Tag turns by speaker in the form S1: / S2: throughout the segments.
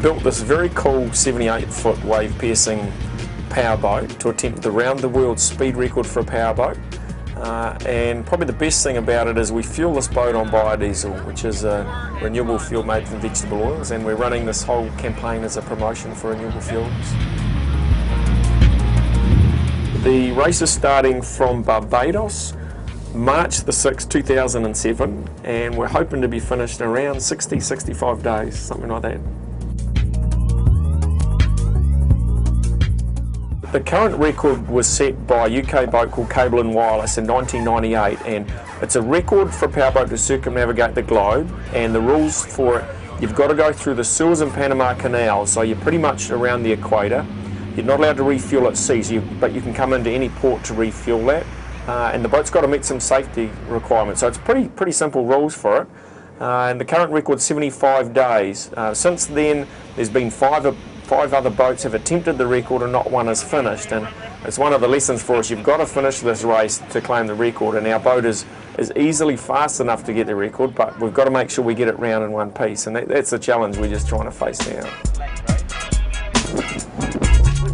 S1: built this very cool 78-foot wave-piercing powerboat to attempt the round-the-world speed record for a powerboat. And probably the best thing about it is we fuel this boat on biodiesel, which is a renewable fuel made from vegetable oils, and we're running this whole campaign as a promotion for renewable fuels. The race is starting from Barbados, March the 6th, 2007, and we're hoping to be finished in around 60-65 days, something like that. The current record was set by a UK boat called Cable and Wireless in 1998, and it's a record for a powerboat to circumnavigate the globe, and the rules for it, you've got to go through the Suez and Panama Canal, so you're pretty much around the equator. You're not allowed to refuel at sea, but you can come into any port to refuel that, and the boat's got to meet some safety requirements, so it's pretty simple rules for it. And the current record's 75 days. Since then, there's been five other boats have attempted the record and not one has finished, and it's one of the lessons for us. You've got to finish this race to claim the record, and our boat is easily fast enough to get the record, but we've got to make sure we get it round in one piece, and that's the challenge we're just trying to face now.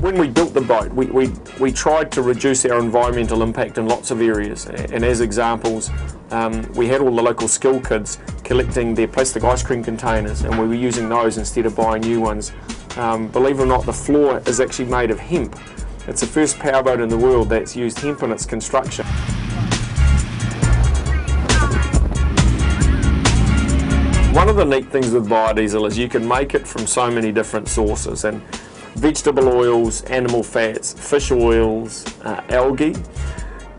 S1: When we built the boat, we tried to reduce our environmental impact in lots of areas, and as examples, we had all the local skill kids collecting their plastic ice cream containers, and we were using those instead of buying new ones. Believe it or not, the floor is actually made of hemp. It's the first powerboat in the world that's used hemp in its construction. One of the neat things with biodiesel is you can make it from so many different sources, and vegetable oils, animal fats, fish oils, algae.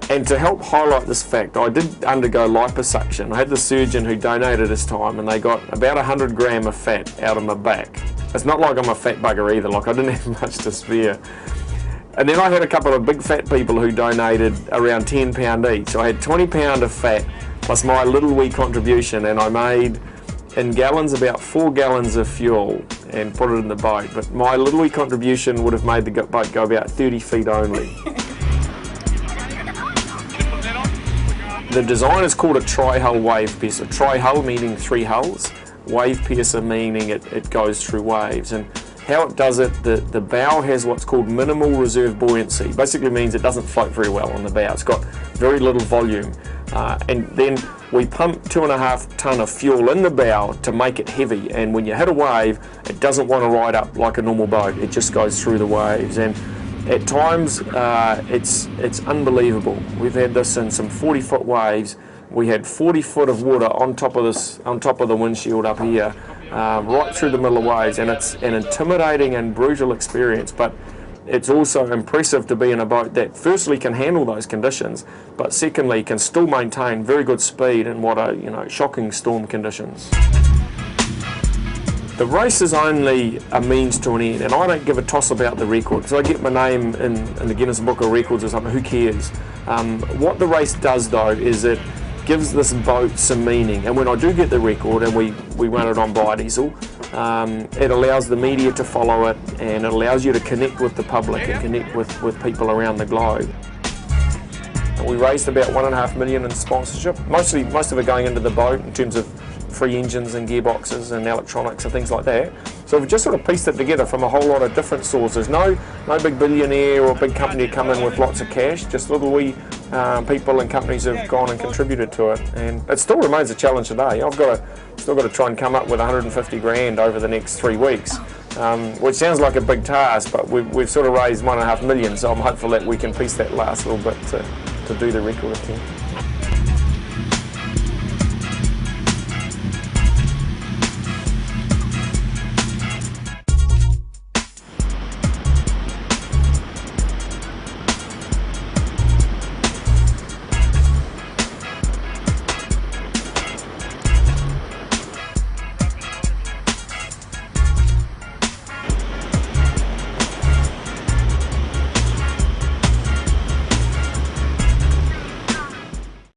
S1: And to help highlight this fact, I did undergo liposuction. I had the surgeon who donated his time, and they got about 100 grams of fat out of my back. It's not like I'm a fat bugger either, like I didn't have much to spare. And then I had a couple of big fat people who donated around £10 each. So I had 20 pounds of fat plus my little wee contribution, and I made in gallons about 4 gallons of fuel and put it in the boat. But my little wee contribution would have made the boat go about 30 feet only. The design is called a tri-hull wave piercer. Tri-hull meaning 3 hulls, wave piercer meaning it goes through waves. And how it does it, the bow has what's called minimal reserve buoyancy. Basically means it doesn't float very well on the bow. It's got very little volume. And then we pump 2.5 tonne of fuel in the bow to make it heavy. And when you hit a wave, it doesn't want to ride up like a normal boat. It just goes through the waves. And at times, it's unbelievable. We've had this in some 40-foot waves. We had 40 foot of water on top of the windshield up here, right through the middle of waves, and it's an intimidating and brutal experience. But it's also impressive to be in a boat that firstly can handle those conditions, but secondly can still maintain very good speed in what are shocking storm conditions. The race is only a means to an end, and I don't give a toss about the record. Because I get my name in the Guinness Book of Records or something, who cares? What the race does though is it gives this boat some meaning, and when I do get the record and we run it on biodiesel, it allows the media to follow it, and it allows you to connect with the public and connect with people around the globe. We raised about $1.5 million in sponsorship, most of it going into the boat in terms of free engines and gearboxes and electronics and things like that. So we've just sort of pieced it together from a whole lot of different sources. No big billionaire or big company come in with lots of cash, just little wee people and companies have gone and contributed to it. And it still remains a challenge today. I've still got to try and come up with 150 grand over the next 3 weeks, which sounds like a big task, but we've sort of raised $1.5 million, so I'm hopeful that we can piece that last little bit to do the record attempt.